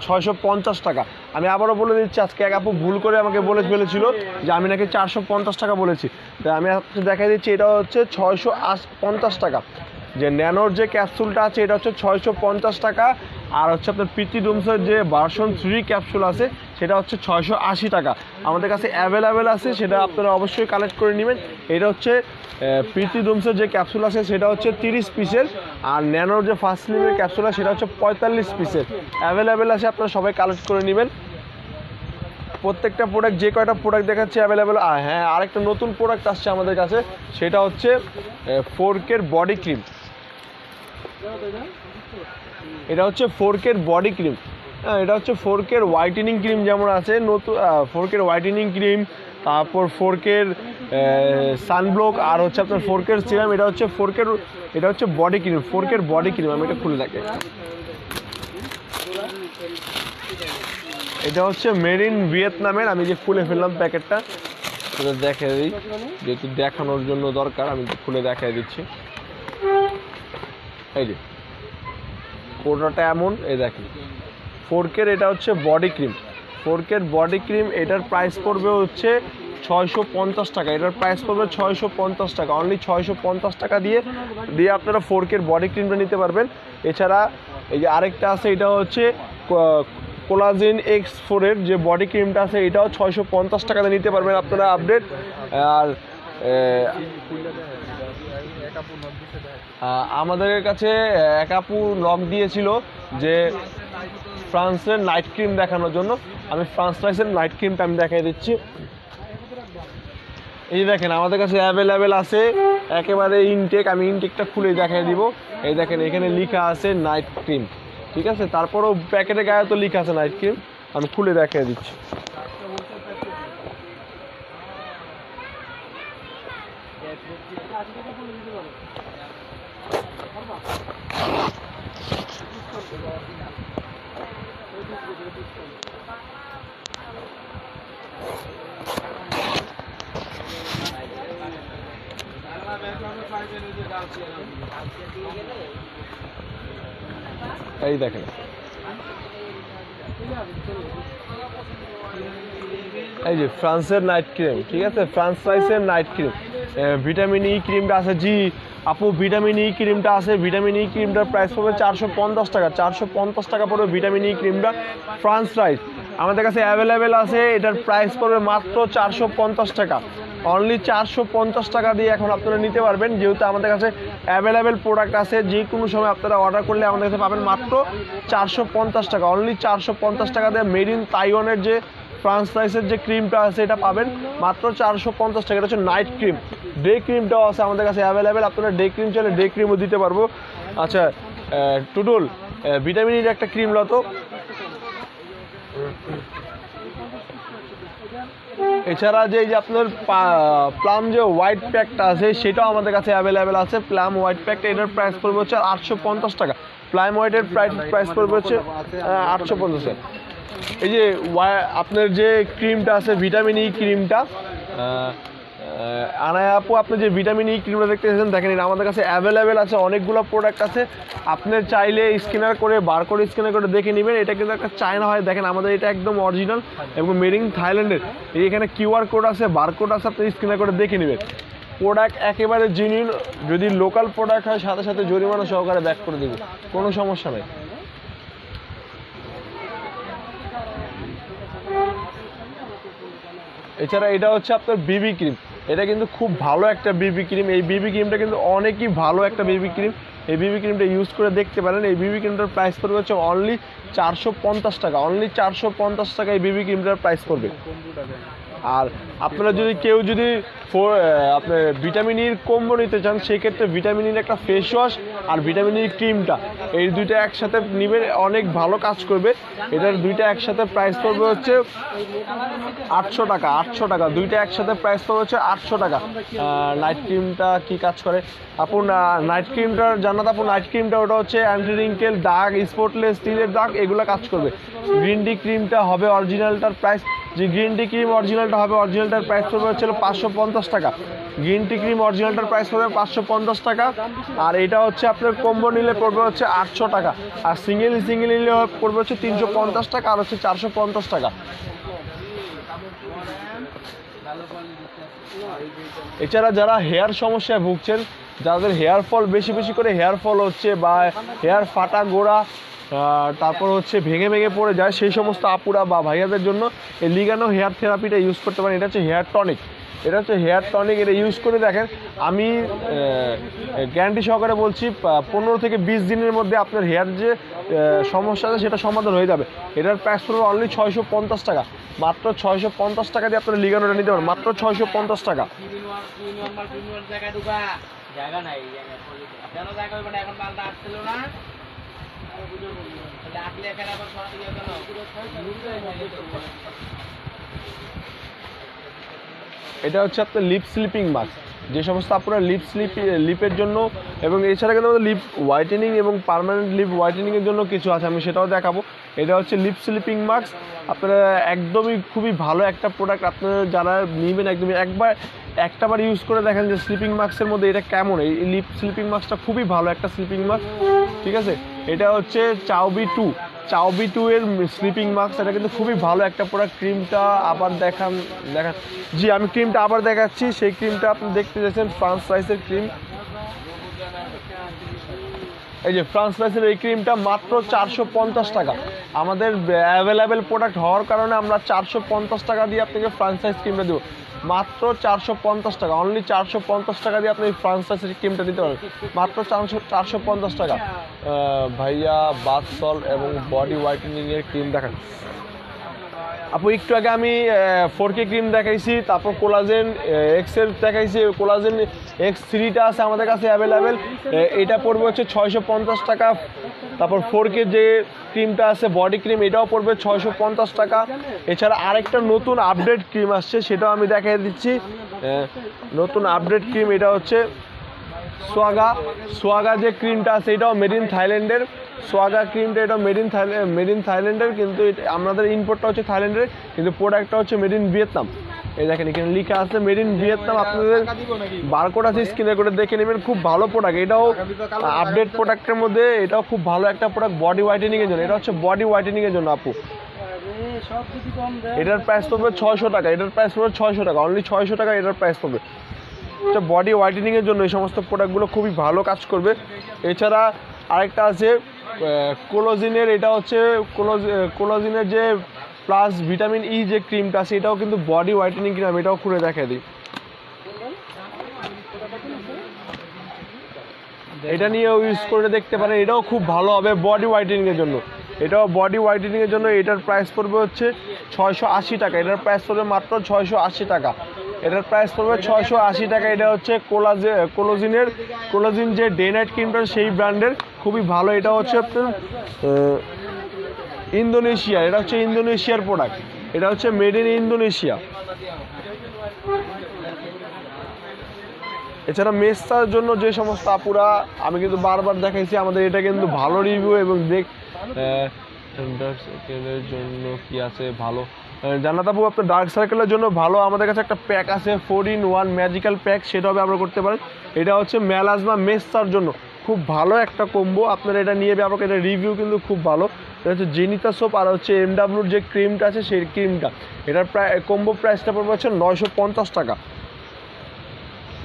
650 টাকা। আমি আবারও বলে দিচ্ছি, আজকে এক আপু ভুল করে আমাকে বলে ফেলেছিল যে আমি নাকি 450 টাকা বলেছি, তাই আমি আপনাকে দেখাই দিচ্ছি এটা হচ্ছে 650 টাকা। যে ন্যানোর যে ক্যাপসুলটা আছে এটা হচ্ছে 650 টাকা, আর হচ্ছে আপনার প্রীতি ডুমসের যে ভার্সন 3 ক্যাপসুল আছে সেটা হচ্ছে 680 টাকা। আমাদের কাছে অ্যাভেলেবেল আছে, সেটা আপনারা অবশ্যই কালেক্ট করে নেবেন। এটা হচ্ছে প্রীতি ডুমসের যে ক্যাপসুল আছে সেটা হচ্ছে 30 পিসের, আর ন্যানোর যে ফার্স্ট স্লিমের ক্যাপসুল আছে সেটা হচ্ছে 45 পিসের। অ্যাভেলেবেল আছে, আপনারা সবাই কালেক্ট করে নেবেন। প্রত্যেকটা প্রোডাক্ট, যে কয়টা প্রোডাক্ট দেখাচ্ছে অ্যাভেলেবেল। হ্যাঁ, আরেকটা নতুন প্রোডাক্ট আসছে আমাদের কাছে, সেটা হচ্ছে 4K বডি ক্রিম। এটা হচ্ছে 4K বডি ক্রিম, হ্যাঁ এটা হচ্ছে 4K হোয়াইটেনিং ক্রিম যেমন আছে নতুন, 4K হোয়াইটেনিং ক্রিম, তারপর 4K সানব্লক, আর হচ্ছে আপনার 4K সিরাম। এটা হচ্ছে 4K, এটা হচ্ছে body cream, 4K body cream. আমি এটা খুলে রাখি, এটা হচ্ছে মেড ইন ভিয়েতনামের। আমি যে খুলে ফেললাম প্যাকেটটা, সেটা দেখাই দিই, যেহেতু দেখানোর জন্য দরকার আমি খুলে দেখাই দিচ্ছি। এই যে কোটাটা এমন, এই দেখেন 4K, এটা হচ্ছে body cream, 4K body cream. এটার প্রাইস পড়বে হচ্ছে 650 টাকা, এটার প্রাইস পড়বে 650 টাকা, অনলি 650 টাকা দিয়ে আপনারা 4K বডি ক্রিমটা নিতে পারবেন। এছাড়া এই যে আরেকটা আছে, এটা হচ্ছে কোলাজেন X4 এর যে বডি ক্রিমটা আছে, এটাও 650 টাকাতে নিতে পারবেন আপনারা আপডেট। আর আমাদের কাছে এক আপু নক দিয়েছিল যে ফ্রান্সের নাইট ক্রিম দেখানোর জন্য। আমি ফ্রান্স রাইসের নাইট ক্রিমটা আমি দেখাই দিচ্ছি। এই দেখেন আমাদের কাছে অ্যাভেলেবেল আছে একেবারে ইনটেক। আমি ইনটেকটা খুলে দেখাই দিব। এই দেখেন এখানে লেখা আছে নাইট ক্রিম, ঠিক আছে, তারপরেও প্যাকেটের গায়ে তো লেখা আছে নাইট ক্রিম। আমি খুলে দেখাই দিচ্ছি। এই দেখেন এই যে ফ্রান্সের নাইট ক্রিম, ঠিক আছে, ফ্রান্স রাইসের নাইট ক্রিম। ভিটামিন ই ক্রিমটা আছে, জি আপু ভিটামিন ই ক্রিমটা আছে। ভিটামিন ই ক্রিমটার প্রাইস পড়বে 450 টাকা, 450 টাকা পড়বে ভিটামিন ই ক্রিমটা। ফ্রান্স রাইস আমাদের কাছে অ্যাভেলেবেল আছে, এটার প্রাইস পড়বে মাত্র 450 টাকা, অনলি 450 টাকা দিয়ে এখন আপনারা নিতে পারবেন। যেহেতু আমাদের কাছে অ্যাভেলেবেল প্রোডাক্ট আছে, যে কোনো সময় আপনারা অর্ডার করলে আমাদের কাছে পাবেন মাত্র 450 টাকা, অনলি 450 টাকা দিয়ে মেড ইন তাইওয়ানের যে ফ্রান্স রাইসের যে ক্রিমটা আছে এটা পাবেন মাত্র 450 টাকা। এটা হচ্ছে নাইট ক্রিম। ডে ক্রিমটাও আছে আমাদের কাছে অ্যাভেলেবেল, আপনারা ডে ক্রিম চাইলে ডে ক্রিমও দিতে পারবো। আচ্ছা টুডুল ভিটামিন ইর একটা ক্রিম লতো। এছাড়া যে আপনার প্লাম যে হোয়াইট প্যাকটা আছে সেটাও আমাদের কাছে অ্যাভেলেবেল আছে। প্লাম হোয়াইট প্যাকটা, এটার প্রাইস পড়বে হচ্ছে 850 টাকা। প্লাম হোয়াইটের প্রাইস পড়বে হচ্ছে 850 টাকা। এই যে আপনার যে ক্রিমটা আছে ভিটামিন ই ক্রিমটা, আনায়া আপু আপনি যে ভিটামিন ই ক্রিমটা দেখতে এসেছেন, দেখেন এটা আমাদের কাছে অ্যাভেলেবেল আছে, অনেকগুলো প্রোডাক্ট আছে। আপনার চাইলে স্ক্যানার করে বারকোড স্ক্যানার করে দেখে নেবেন। এটা কিন্তু একটা চায়না হয়, দেখেন আমাদের এটা একদম অরিজিনাল এবং মেড ইন থাইল্যান্ডের। এখানে কিউআর কোড আছে, বারকোড আছে, আপনি স্ক্যানার করে দেখে নেবেন। প্রোডাক্ট একেবারে জেনুইন। যদি লোকাল প্রোডাক্ট হয় সাথে সাথে জরিমানা সহকারে ব্যাক করে দেবে, কোনো সমস্যা নেই। এছাড়া এটা হচ্ছে আপনার বিবি ক্রিম, এটা কিন্তু খুব ভালো একটা বিবি ক্রিম। এই বিবি ক্রিমটা কিন্তু অনেকই ভালো একটা বিবি ক্রিম। এই বিবি ক্রিমটা ইউজ করে দেখতে পারেন। এই বিবি ক্রিমটার প্রাইস পড়বে হচ্ছে অনলি 450 টাকা, অনলি 450 টাকা এই বেবি ক্রিমটার প্রাইস পড়বে। আর আপনারা যদি কেউ যদি আপনার ভিটামিন ইর কম্বো নিতে চান, সেক্ষেত্রে ভিটামিন ইর একটা ফেস ওয়াশ আর ভিটামিন ই ক্রিমটা এই দুইটা একসাথে নেবেন, অনেক ভালো কাজ করবে। এটার দুইটা একসাথে প্রাইস পড়বে হচ্ছে 800 টাকা। 800 টাকা দুইটা একসাথে প্রাইস পড়বে হচ্ছে 800 টাকা। নাইট ক্রিমটা কি কাজ করে আপু? নাইট ক্রিমটার জানাত আপু, নাইট ক্রিমটা ওটা হচ্ছে অ্যান্টি রিঙ্কেল, দাগ, স্পটলেস, স্টিলের দাগ এগুলো কাজ করবে। গ্রিন টি ক্রিমটা হবে অরিজিনালটার প্রাইস, যে গ্রিন টি ক্রিম অরিজিনালটা হবে, অরিজিনালটার প্রাইস পড়বে হচ্ছে 550 টাকা। গ্রিন টি ক্রিম অরিজিনালটার প্রাইস পড়বে 550 টাকা। আর এটা হচ্ছে আপনার কম্বো নিলে পড়বে হচ্ছে 800 টাকা। আর সিঙ্গেল নিলে পড়বে হচ্ছে 350 টাকা, আর হচ্ছে 450 টাকা। এছাড়া যারা হেয়ার সমস্যায় ভুগছেন, যাদের হেয়ার ফল বেশি করে হেয়ার ফল হচ্ছে বা হেয়ার ফাটা গোড়া তারপর হচ্ছে ভেঙে পড়ে যায়, সেই সমস্ত আপুরা বা ভাইয়াদের জন্য এই লিগানো হেয়ার থেরাপিটা ইউজ করতে পারেন। এটা হচ্ছে হেয়ার টনিক, এটা ইউজ করে দেখেন। আমি গ্যারান্টি সহকারে বলছি 15 থেকে 20 দিনের মধ্যে আপনার হেয়ার যে সমস্যা আছে সেটা সমাধান হয়ে যাবে। এটার প্রাইস পড়বে অনলি 650 টাকা। মাত্র 650 টাকা দিয়ে আপনারা লিগানোটা নিতে পারেন, মাত্র 650 টাকা। এটা হচ্ছে আপনার লিপ স্লিপিং মাস্ক, যে সমস্ত আপনারা লিপের জন্য, এবং এছাড়া কিন্তু আমাদের লিপ হোয়াইটেনিং এবং পার্মানেন্ট লিপ হোয়াইটেনিংয়ের জন্য কিছু আছে, আমি সেটাও দেখাবো। এটা হচ্ছে লিপ স্লিপিং মাস্ক। আপনারা একদমই খুবই ভালো একটা প্রোডাক্ট, আপনারা যারা নেবেন একদমই একটাবার ইউজ করে দেখেন যে স্লিপিং মাস্কের মধ্যে এটা কেমন। এই লিপ স্লিপিং মাস্কটা খুবই ভালো একটা স্লিপিং মাস্ক, ঠিক আছে। এটা হচ্ছে চাওবি টু এর স্লিপিং মাস্ক। এটা কিন্তু খুবই ভালো একটা প্রোডাক্ট। ক্রিমটা আবার দেখান জি, আমি ক্রিমটা আবার দেখাচ্ছি। সেই ক্রিমটা আপনি দেখতে যাচ্ছেন ফ্রান্স রাইসের ক্রিম। এই যে ফ্রান্স রাইসের এই ক্রিমটা মাত্র 450 টাকা। আমাদের অ্যাভেলেবেল প্রোডাক্ট হওয়ার কারণে আমরা 450 টাকা দিয়ে আপনাকে ফ্রান্স রাইস ক্রিমটা দেবো, মাত্র 450 টাকা। অনলি 450 টাকা দিয়ে আপনি ফ্রান্স রাইসের ক্রিমটা দিতে পারেন, মাত্র 450 টাকা। ভাইয়া বাথ সল্ট এবং বডি হোয়াইটেনিংয়ের ক্রিম দেখান আপু। একটু আগে আমি 4K ক্রিম দেখাইছি, তারপর কোলাজেন এক্সের দেখাইছি। কোলাজেন X3টা আছে আমাদের কাছে অ্যাভেলেবেল, এটা পড়বে হচ্ছে 650 টাকা। তারপর 4K যে ক্রিমটা আছে বডি ক্রিম, এটাও পড়বে 650 টাকা। এছাড়া আরেকটা নতুন আপডেট ক্রিম আসছে, সেটাও আমি দেখাই দিচ্ছি। নতুন আপডেট ক্রিম, এটা হচ্ছে সোয়াগা যে ক্রিমটা আছে, এটাও মেড ইন থাইল্যান্ডের। সোয়াগা ক্রিমটা এটা মেড ইন থাইল্যান্ডের, কিন্তু আমাদের ইম্পোর্টটা হচ্ছে থাইল্যান্ডের, কিন্তু প্রোডাক্টটা হচ্ছে মেড ইন ভিয়েতনাম। এই দেখেন এখানে লেখা আছে মেড ইন ভিয়েতনাম। আপনাদের বারকোড আছে, স্ক্রিনে করে দেখে নেবেন। খুব ভালো প্রোডাক্ট, এটাও আপডেট প্রোডাক্টের মধ্যে, এটাও খুব ভালো একটা প্রোডাক্ট বডি হোয়াইটেনিংয়ের জন্য। এটা হচ্ছে বডি হোয়াইটেনিংয়ের জন্য আপু। এটার প্রাইস পড়বে 600 টাকা। অনলি 600 টাকা এটার প্রাইস পড়বে। এটা বডি হোয়াইটেনিংয়ের জন্য এই সমস্ত প্রোডাক্টগুলো খুবই ভালো কাজ করবে। এছাড়া আরেকটা আছে কোলাজিনের, এটা হচ্ছে কোলাজিনের যে প্লাস ভিটামিন ই যে ক্রিমটা আছে, এটাও কিন্তু বডি হোয়াইটেনিং ক্রিম। এটাও খুলে দেখা দিই, এটা নিয়েও ইউজ করে দেখতে পারেন। এটাও খুব ভালো হবে বডি হোয়াইটেনিংয়ের জন্য। এটার প্রাইস পড়বে হচ্ছে 680 টাকা। এটার প্রাইস পড়বে মাত্র 680 টাকা। এটা হচ্ছে কোলাজিন যে ডে নাইট ক্রিমটা সেই ব্র্যান্ডের, খুবই ভালো। এটা হচ্ছে আপনার ইন্দোনেশিয়া, এটা হচ্ছে ইন্দোনেশিয়ার প্রোডাক্ট। এটা হচ্ছে মেড ইন ইন্দোনেশিয়া। এছাড়া মেসার জন্য যে সমস্ত আপুরা, আমি কিন্তু বারবার দেখাইছি, আমাদের এটা কিন্তু ভালো রিভিউ। এবং জন্য কি আছে ভালো জান্নাত আপু, আপনার ডার্ক সার্কেলের জন্য ভালো আমাদের কাছে একটা প্যাক আছে 4-in-1 ম্যাজিক্যাল প্যাক, সেটাও ব্যবহার করতে পারেন। এটা হচ্ছে মেলাজমা মেসার জন্য খুব ভালো একটা কম্বো, আপনারা এটা নিয়ে ব্যবহার করেন। এটা রিভিউ কিন্তু খুব ভালো। এটা হচ্ছে জেনিতা সোপ আর হচ্ছে MWর যে ক্রিমটা আছে সেই ক্রিমটা। এটার কম্বো প্রাইসটা পড়বে হচ্ছে 950 টাকা,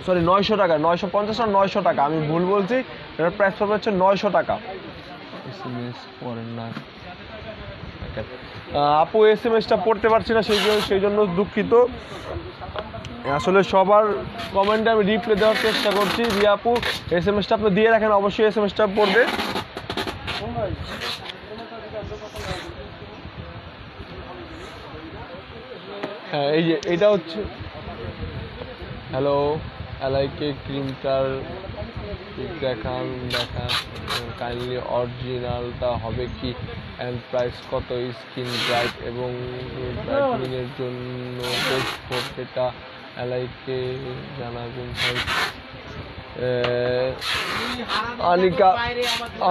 সরি 900 টাকা, 950 আর 900 টাকা, আমি ভুল বলছি। এটার প্রাইস পড়বে হচ্ছে 900 টাকা। আপু SMS-টা পড়তে পারছি না, সেই জন্য দুঃখিত। আসলে সবার কমেন্টে আমি রিপ্লাই দেওয়ার চেষ্টা করছি। রিয়া আপু SMS-টা আপনি দিয়ে রাখেন, অবশ্যই SMS-টা পড়বে। হ্যাঁ এই যে এটা হচ্ছে হ্যালো এলআইকে ক্রিমটার দেখান কাইন্ডলি অরিজিনালটা হবে কি অ্যান্ড প্রাইস কত স্কিন ব্রাইট এবং ব্রাইটনিংয়ের জন্য বেস্ট ফোরকেটা এলআইকে জানাবেন ভাই।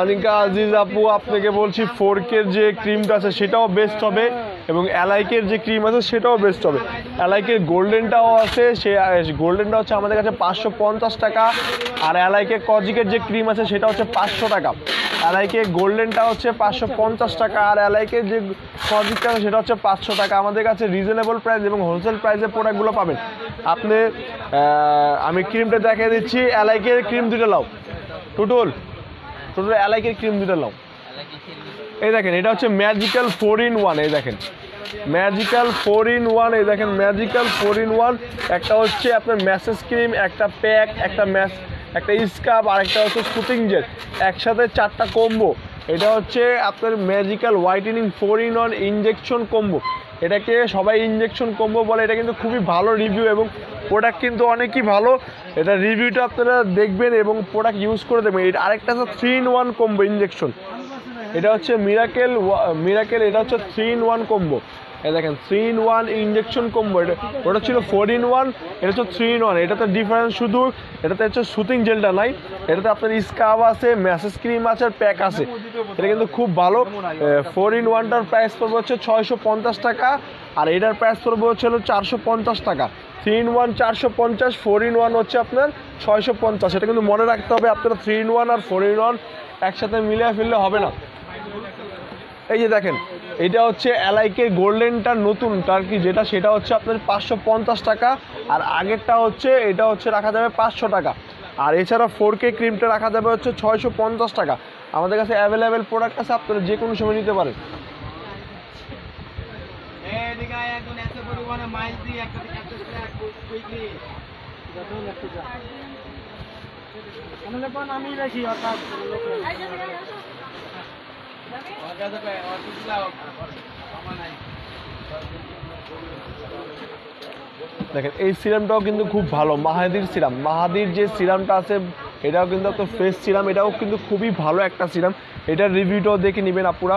আনিকা আজিজ আপু আপনাকে বলছি 4K যে ক্রিমটা আছে সেটাও বেস্ট হবে এবং এলআইকের যে ক্রিম আছে সেটাও বেস্ট হবে। এলআইকের গোল্ডেনটাও আছে, সে গোল্ডেনটা হচ্ছে আমাদের কাছে 550 টাকা, আর এলআইকে কজিকের যে ক্রিম আছে সেটা হচ্ছে 500 টাকা। এলআইকে গোল্ডেনটা হচ্ছে 550 টাকা আর এলআইকে যে কজিকটা আছে সেটা হচ্ছে 500 টাকা। আমাদের কাছে রিজনেবল প্রাইস এবং হোলসেল প্রাইসে প্রোডাক্টগুলো পাবেন আপনি। আমি ক্রিমটা দেখিয়ে দিচ্ছি, এলআইকের ক্রিম দুটো লাও টুটুল এলআইকের ক্রিম দুটো লাও। এই দেখেন এটা হচ্ছে ম্যাজিক্যাল 4-in-1, এই দেখেন ম্যাজিক্যাল 4-in-1, এই দেখেন ম্যাজিক্যাল 4-in-1। একটা হচ্ছে আপনার ম্যাসেজ ক্রিম, একটা প্যাক, একটা স্কাব আর একটা হচ্ছে শুটিং জেল, একসাথে 4টা কম্বো। এটা হচ্ছে আপনার magical whitening 4-in-1 injection combo. এটাকে সবাই ইনজেকশন কম্বো বলে। এটা কিন্তু খুবই ভালো রিভিউ এবং প্রোডাক্ট কিন্তু অনেকই ভালো। এটা রিভিউটা আপনারা দেখবেন এবং প্রোডাক্ট ইউজ করে দেবেন। এটা আরেকটা হচ্ছে 3-in-1 কম্বো ইনজেকশন, এটা হচ্ছে মিরাকেল, এটা হচ্ছে 3-in-1 কম্বো। এই দেখেন 3-in-1 ইনজেকশন কম্বো। ওটা ছিল 4-in-1, এটা হচ্ছে 3-in-1। এটাতে ডিফারেন্স শুধু এটাতে হচ্ছে শুটিং জেলটা নাই, এটাতে আপনার স্কাব আছে, ম্যাসেজ ক্রিম আছে আর প্যাক আছে। এটা কিন্তু খুব ভালো। 4-in-1টার প্রাইস পড়বে হচ্ছে 650 টাকা আর এটার প্রাইস পড়বে হচ্ছে 450 টাকা। 3-in-1 450, 4-in-1 হচ্ছে আপনার 650। এটা কিন্তু মনে রাখতে হবে, আপনারা 3-in-1 আর 4-in-1 একসাথে মিলিয়ে ফেললে হবে না। এই যে দেখেন এটা হচ্ছে এলআইকে গোল্ডেনটা নতুনটা আর কি, যেটা সেটা হচ্ছে আপনার 550 টাকা আর আগেরটা হচ্ছে এটা হচ্ছে রাখা যাবে 500 টাকা। আর এছাড়া 4K ক্রিমটা রাখা যাবে হচ্ছে 650 টাকা। আমাদের কাছে অ্যাভেলেবেল প্রোডাক্ট আছে, আপনারা যে কোনো সময় নিতে পারেন। আমি রাখি দেখেন এই সিরামটাও কিন্তু খুব ভালো, মাহাদির সিরাম। মাহাদির যে সিরামটা আছে এটাও কিন্তু একটা ফ্রেশ সিরাম, এটাও কিন্তু খুবই ভালো একটা সিরাম। এটার রিভিউটাও দেখে নেবেন আপুরা।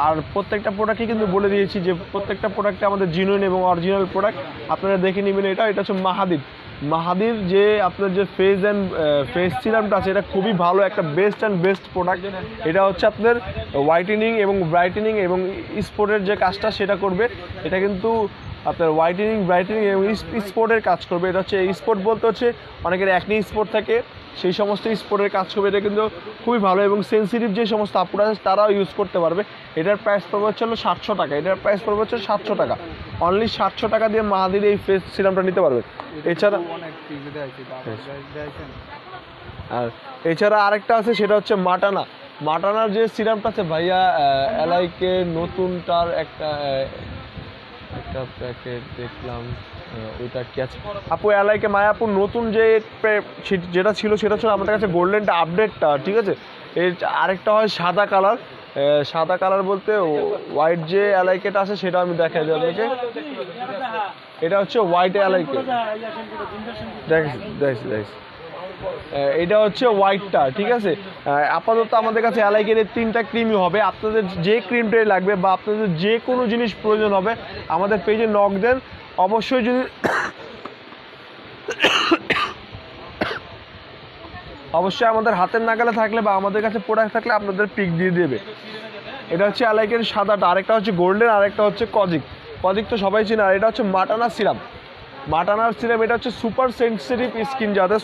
আর প্রত্যেকটা প্রোডাক্টই কিন্তু বলে দিয়েছি যে প্রত্যেকটা প্রোডাক্টে আমাদের জিনুইন এবং অরিজিনাল প্রোডাক্ট, আপনারা দেখে নেবেন। এটা হচ্ছে মাহাদির যে আপনার যে ফেস সিরামটা আছে এটা খুবই ভালো একটা বেস্ট প্রোডাক্ট। এটা হচ্ছে আপনার হোয়াইটেনিং এবং ব্রাইটেনিং এবং স্পটের যে কাজটা সেটা করবে। এটা কিন্তু আপনার হোয়াইটেনিং, ব্রাইটেনিং এবং স্পটের কাজ করবে। এটা হচ্ছে স্পট বলতে হচ্ছে অনেকের অ্যাকনি স্পট থাকে, সেই সমস্ত স্পটের কাজ করবে। এটা কিন্তু খুবই ভালো এবং সেন্সিটিভ যে সমস্ত আপুরা আছে তারাও ইউজ করতে পারবে। এটার প্রাইস পড়বে হচ্ছে 700 টাকা। এটার প্রাইস পড়বে হচ্ছে 700 টাকা। অনলি 700 টাকা দিয়ে মাহাদির এই ফেস সিরামটা নিতে পারবে। এছাড়া আরেকটা আছে সেটা হচ্ছে মাটানার যে সিরামটা আছে ভাইয়া, এলআইকে নতুনটার একটা প্যাকেট দেখলাম, ওইটা কি আছে আপু? এলআইকে মায়াপুর নতুন যেটা ছিল সেটা ছিল আমাদের কাছে গোল্ডেনটা আপডেটটা, ঠিক আছে। এর আরেকটা হয় সাদা কালার বলতে হোয়াইট যে এলআইকেটা আছে সেটা আমি দেখাই দিই আপনাকে। এটা হচ্ছে হোয়াইট এলআইকে, দেখছি এটা হচ্ছে হোয়াইটটা, ঠিক আছে। আপাতত আমাদের কাছে এলআইকের 3টা ক্রিমই হবে। আপনাদের যে ক্রিমটাই লাগবে বা আপনাদের যে কোনো জিনিস প্রয়োজন হবে আমাদের পেজে নক দেন। অবশ্যই যদি অবশ্যই আমাদের হাতের নাগালে থাকলে বা আমাদের কাছে প্রোডাক্ট থাকলে আপনাদের পিক দিয়ে দেবে। এটা হচ্ছে এলআইকের সাদাটা, আরেকটা হচ্ছে গোল্ডেন, আরেকটা হচ্ছে কজিক তো সবাই চিনে। আর এটা হচ্ছে মাটানার সিরাম, এটা হচ্ছে সুপার সেন্সিটিভ স্কিন যাদের,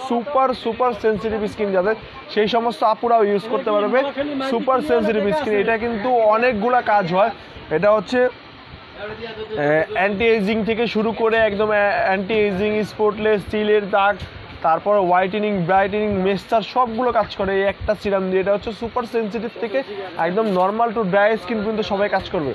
সুপার সেন্সিটিভ স্কিন যাদের, সেই সমস্ত আপুরাও ইউজ করতে পারবে সুপার সেন্সিটিভ স্কিন। এটা কিন্তু অনেকগুলা কাজ হয়। এটা হচ্ছে অ্যান্টি এজিং থেকে শুরু করে একদম অ্যান্টি এজিং, স্পটলেস, চিলের দাগ, তারপর হোয়াইটেনিং, ব্রাইটেনিং, মেস্টার সবগুলো কাজ করে এই একটা সিরাম দিয়ে। এটা হচ্ছে সুপার সেন্সিটিভ থেকে একদম নর্মাল টু ড্রাই স্কিন কিন্তু সবাই কাজ করবে।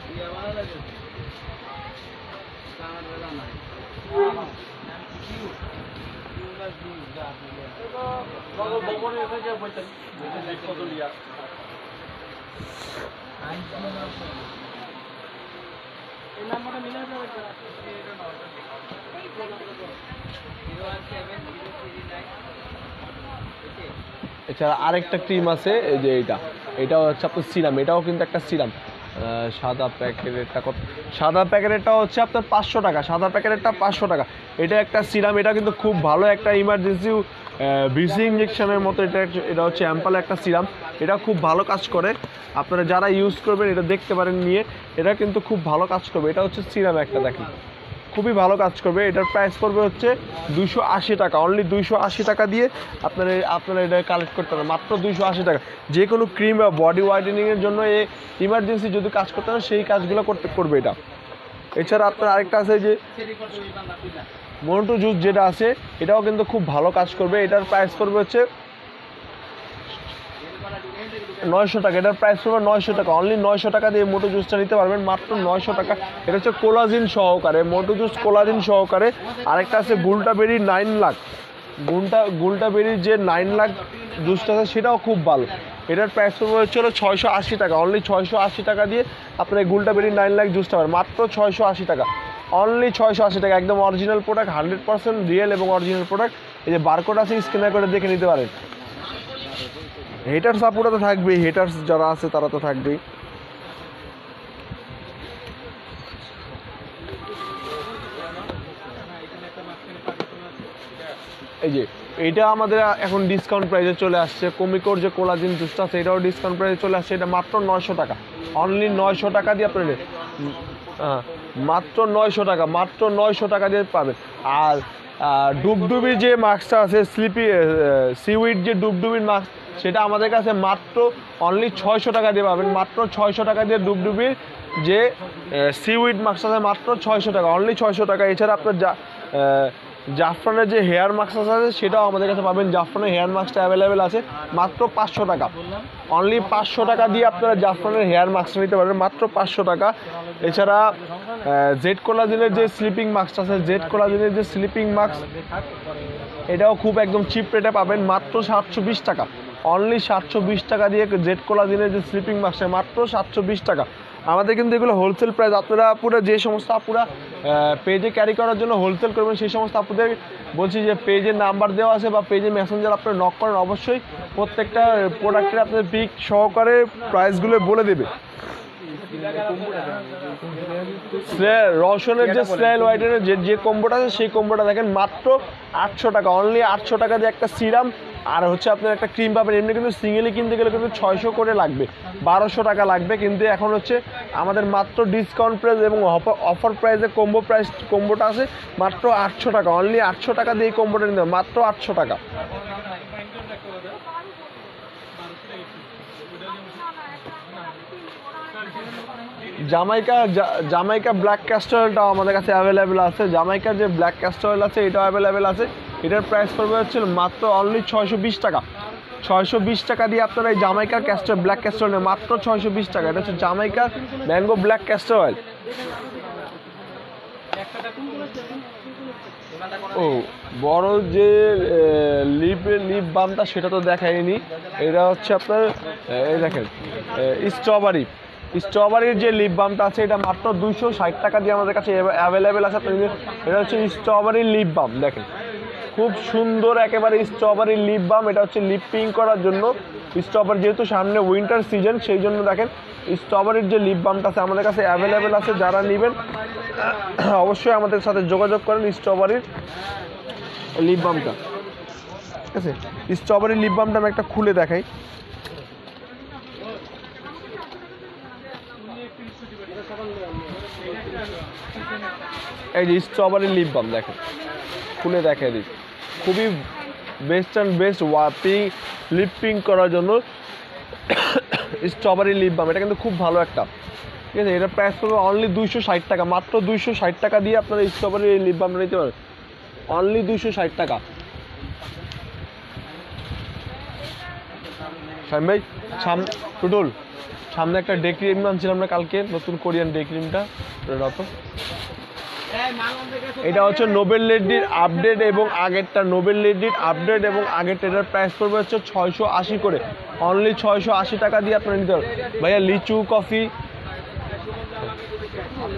এছাড়া আরেকটা ক্রিম আছে, এই যে এটাও হচ্ছে আপনার সিরাম, এটাও কিন্তু একটা সিরাম। সাদা প্যাকেটেরটা কত? সাদা প্যাকেটেরটা হচ্ছে আপনার 500 টাকা, সাদা প্যাকেটেরটা 500 টাকা। এটা একটা সিরাম, এটা কিন্তু খুব ভালো একটা ইমার্জেন্সি ভিসি ইঞ্জেকশনের মতো। এটা হচ্ছে অ্যাম্পাল একটা সিরাম, এটা খুব ভালো কাজ করে। আপনারা যারা ইউজ করবেন এটা দেখতে পারেন নিয়ে, এটা কিন্তু খুব ভালো কাজ করবে। এটা হচ্ছে সিরাম একটা, দেখেন খুবই ভালো কাজ করবে। এটার প্রাইস পড়বে হচ্ছে 280 টাকা, অনলি 280 টাকা দিয়ে আপনারা এটা কালেক্ট করতে পারেন, মাত্র 280 টাকা। যে কোনো ক্রিম বা বডি হোয়াইটেনিংয়ের জন্য এই ইমার্জেন্সি যদি কাজ করতে হয় সেই কাজগুলো করবে এটা। এছাড়া আপনার আরেকটা আছে যে মোটো জুস, যেটা আছে এটাও কিন্তু খুব ভালো কাজ করবে। এটার প্রাইস পড়বে হচ্ছে 900 টাকা, এটার প্রাইস পড়বে 900 টাকা, অনলি 900 টাকা দিয়ে মোটো জুসটা নিতে পারবেন, মাত্র 900 টাকা। এটা হচ্ছে কোলাজিন সহকারে, মোটো জুস কোলাজিন সহকারে। আরেকটা আছে গুলটাবেরি 9 লাখ, গুলটাবেরির যে 9 লাখ জুসটা আছে সেটাও খুব ভালো। এটার প্রাইস পড়বে হচ্ছে 680 টাকা, অনলি 680 টাকা দিয়ে আপনার এই গুলটাবেরি 9 লাখ জুসটা পাবেন, মাত্র 680 টাকা, অনলি 680 টাকা। একদম অরিজিনাল প্রোডাক্ট, 100% রিয়েল এবং অরিজিনাল প্রোডাক্ট। এই যে বারকোড আছে, স্ক্যানার করে দেখে নিতে পারেন। হেটার্স আপুরা তো থাকবেই, হেটার্স যারা আছে তারা তো থাকবেই। এই যে এটা আমাদের এখন ডিসকাউন্ট প্রাইসে চলে আসছে, কমিকোর যে কোলাজিন জুসটা আছে এটাও ডিসকাউন্ট প্রাইসে চলে আসছে। এটা মাত্র 900 টাকা, অনলি 900 টাকা দিয়ে আপনার মাত্র 900 টাকা, মাত্র 900 টাকা দিয়ে পাবেন। আর ডুবডুবির যে মাস্কটা আছে, সিউইড যে ডুবডুবির মাস্ক, সেটা আমাদের কাছে মাত্র অনলি 600 টাকা দিয়ে পাবেন, মাত্র 600 টাকা দিয়ে ডুবডুবির যে সিউইড মাস্ক আছে মাত্র 600 টাকা, অনলি 600 টাকা। এছাড়া আপনার জাফরানের যে হেয়ার মাস্ক আছে সেটাও আমাদের কাছে পাবেন, জাফরানের হেয়ার মাস্কটা অ্যাভেলেবেল আছে মাত্র 500 টাকা, অনলি 500 টাকা দিয়ে আপনারা জাফরানের হেয়ার মাস্ক নিতে পারবেন, মাত্র 500 টাকা। এছাড়া জেড কোলাজিনের যে স্লিপিং মাস্ক আছে, জেড কোলাজিনের যে স্লিপিং মাস্ক এটাও খুব একদম চিপ রেটে পাবেন, মাত্র 720 টাকা, অনলি 720 টাকা দিয়ে জেড কোলাজিনের যে স্লিপিং মাস্ক মাত্র 720 টাকা। আমাদের কিন্তু এগুলো হোলসেল প্রাইস। আপনারা পুরো যে সমস্ত আপুরা পেজে ক্যারি করার জন্য হোলসেল করবেন সেই সমস্ত আপুদের বলছি যে পেজের নাম্বার দেওয়া আছে বা পেজে মেসেঞ্জার আপনারা নক করেন, অবশ্যই প্রত্যেকটা প্রোডাক্টের আপনাদের পিক সহকারে প্রাইসগুলো বলে দেবে। রসনের যে স্টাইল হোয়াইটেনের যে কম্বোটা আছে সেই কম্বোটা দেখেন মাত্র 800 টাকা, অনলি 800 টাকা দিয়ে একটা সিরাম আর হচ্ছে আপনার একটা ক্রিম পাবেন। এমনি কিন্তু সিঙ্গেলি কিনতে গেলে কিন্তু 600 করে লাগবে, 1200 টাকা লাগবে, কিন্তু এখন হচ্ছে আমাদের মাত্র ডিসকাউন্ট প্রাইস এবং অফার প্রাইসে কম্বোটা আছে মাত্র 800 টাকা, অনলি 800 টাকা দিয়ে এই কম্বোটা নিতে হবে, মাত্র 800 টাকা। জামাইকা ব্ল্যাক ক্যাস্টর অয়েলটাও আমাদের কাছে অ্যাভেলেবেল আছে, জামাইকার যে ব্ল্যাক ক্যাস্টর অয়েল আছে এটাও অ্যাভেলেবেল আছে। এটার প্রাইস পড়বে হচ্ছে মাত্র অনলি 620 টাকা, 620 টাকা দিয়ে আপনারা এই জামাইকার ব্ল্যাক ক্যাস্টর অয়েল মাত্র 620 টাকা। এটা হচ্ছে জামাইকার ম্যাঙ্গো ব্ল্যাক ক্যাস্টর অয়েল। ও বড় যে লিপ বামটা সেটা তো দেখায়নি, এটা হচ্ছে আপনার এই দেখেন স্ট্রবেরির যে লিপ বামটা আছে এটা মাত্র 260 টাকা দিয়ে আমাদের কাছে অ্যাভেলেবেল আছে। এটা হচ্ছে স্ট্রবেরির লিপ বাম, দেখেন খুব সুন্দর একেবারে স্ট্রবেরির লিপ বাম। এটা হচ্ছে লিপ পিং করার জন্য, স্ট্রবেরি যেহেতু সামনে উইন্টার সিজন সেই জন্য দেখেন স্ট্রবেরির যে লিপ বামটা আছে আমাদের কাছে অ্যাভেলেবেল আছে। যারা নেবেন অবশ্যই আমাদের সাথে যোগাযোগ করেন স্ট্রবেরির লিপ বামটা, ঠিক আছে। স্ট্রবেরির লিপ বামটা আমি একটা খুলে দেখাই। এই যে স্ট্রবেরি লিপ বাম দেখেন, খুলে দেখাই দিই, খুবই বেস্ট অ্যান্ড বেস্ট লিপ পিং করার জন্য স্ট্রবেরি লিপ বাম। এটা কিন্তু খুব ভালো একটা, ঠিক আছে। এটা প্রাইস পড়বে অনলি 260 টাকা, মাত্র 260 টাকা দিয়ে আপনারা স্ট্রবেরি লিপ বাম নিতে পারেন, অনলি 260 টাকা। শামিম ভাই টুটুল সামনে একটা ডে ক্রিম আনছিলাম না কালকে, নতুন কোরিয়ান ডে ক্রিমটা, এটা হচ্ছে নোবেল লেডির আপডেট এবং আগেরটা, নোবেল লেডির আপডেট এবং আগেরটা। এটার প্রাইস পড়বে হচ্ছে 680 করে, অনলি 680 টাকা দিয়ে আপনারা নিতে পারবেন। ভাইয়া লিচু কফি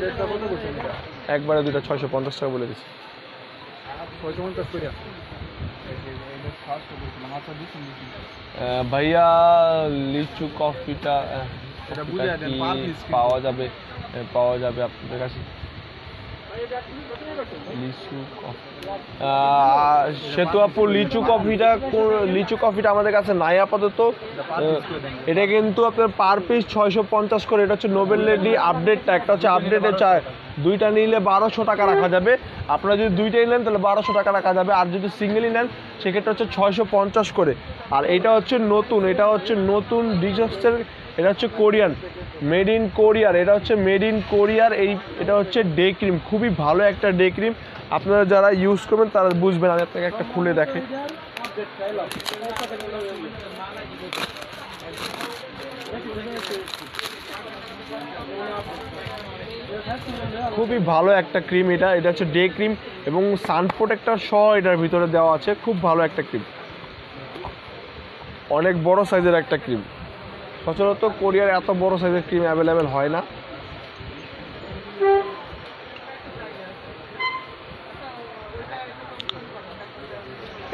রেটটা কত করছেন এটা? একবারে দুইটা 650 টাকা বলে দিচ্ছি। 650 করে। এটা ফার্স্ট করছিলাম, আচ্ছা দিচ্ছেন। ভাইয়া লিচু কফিটা এটা বুঝিয়ে দেন, পার পিস পাওয়া যাবে আপনাদের কাছে লিচু কফি? সেতু আপু লিচু কফিটা আমাদের কাছে নাই আপাতত। এটা কিন্তু আপনার পার পিস 650 করে। এটা হচ্ছে নোবেল লেডি আপডেটটা, একটা হচ্ছে আপডেটে দুইটা নিলে 1200 টাকা রাখা যাবে। আপনারা যদি দুইটাই নেন তাহলে 1200 টাকা রাখা যাবে, আর যদি সিঙ্গেলই নেন সেক্ষেত্রে হচ্ছে 650 করে। আর এটা হচ্ছে নতুন ডিজস্টের, এটা হচ্ছে কোরিয়ান, মেড ইন কোরিয়ার। এটা হচ্ছে মেড ইন কোরিয়ার। এটা হচ্ছে ডে ক্রিম, খুবই ভালো একটা ডে ক্রিম। আপনারা যারা ইউজ করবেন তারা বুঝবেন। আমি আপনাকে একটা খুলে দেখে, খুবই ভালো একটা ক্রিম। এটা হচ্ছে ডে ক্রিম এবং সান প্রোটেক্টর সহ এটার ভিতরে দেওয়া আছে। খুব ভালো একটা ক্রিম, অনেক বড় সাইজের একটা ক্রিম। সচরাচর কোরিয়ার এত বড় সাইজের ক্রিম অ্যাভেলেবেল হয় না।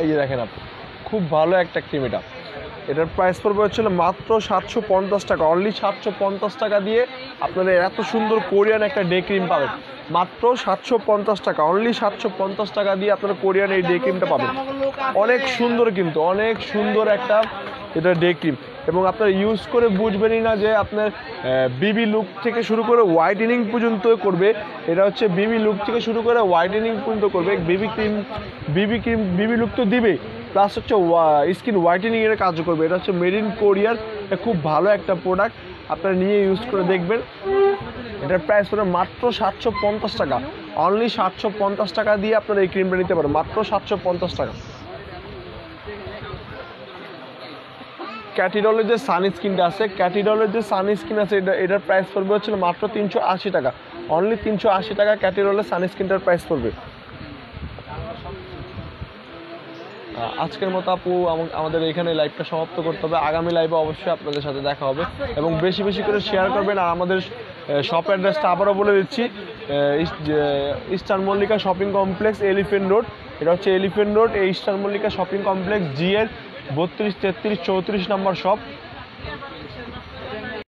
এই যে দেখেন আপনি, খুব ভালো একটা ক্রিম। এটার প্রাইস পড়বে হচ্ছিল মাত্র 750 টাকা। অনলি 750 টাকা দিয়ে আপনারা এত সুন্দর কোরিয়ান একটা ডে ক্রিম পাবেন। মাত্র 750 টাকা, অনলি 750 টাকা দিয়ে আপনারা কোরিয়ান এই ডে ক্রিমটা পাবেন। অনেক সুন্দর, কিন্তু অনেক সুন্দর একটা এটা ডে ক্রিম। এবং আপনারা ইউজ করে বুঝবেনই না যে আপনার বিবি লুক থেকে শুরু করে হোয়াইটেনিং পর্যন্ত করবে। এটা হচ্ছে বিবি লুক থেকে শুরু করে হোয়াইটেনিং পর্যন্ত করবে। বিবি লুক তো দিবে, প্লাস হচ্ছে স্কিন হোয়াইটেনিংয়ের কাজ করবে। এটা হচ্ছে মেড ইন কোরিয়ার, খুব ভালো একটা প্রোডাক্ট। আপনারা নিয়ে ইউজ করে দেখবেন। এটার প্রাইস পড়বে মাত্র 750 টাকা। অনলি 750 টাকা দিয়ে আপনারা এই ক্রিমটা নিতে পারেন, মাত্র 750 টাকা। ক্যাটিডলের যে সানস্ক্রিনটা আছে, এটার প্রাইস পড়বে হচ্ছে মাত্র 380 টাকা। অনলি 380 টাকা ক্যাটিডলের সানস্ক্রিনটার প্রাইস পড়বে। আজকের মতো আপু আমাদের এখানে লাইভটা সমাপ্ত করতে হবে। আগামী লাইভে অবশ্যই আপনাদের সাথে দেখা হবে এবং বেশি বেশি করে শেয়ার করবেন। আর আমাদের শপ অ্যাড্রেসটা আবারও বলে দিচ্ছি, eastern Mallika shopping complex, elephant road. এটা হচ্ছে এলিফেন্ট রোড, এই eastern Mallika shopping complex, GL 32, 33, 34 নম্বর শপ।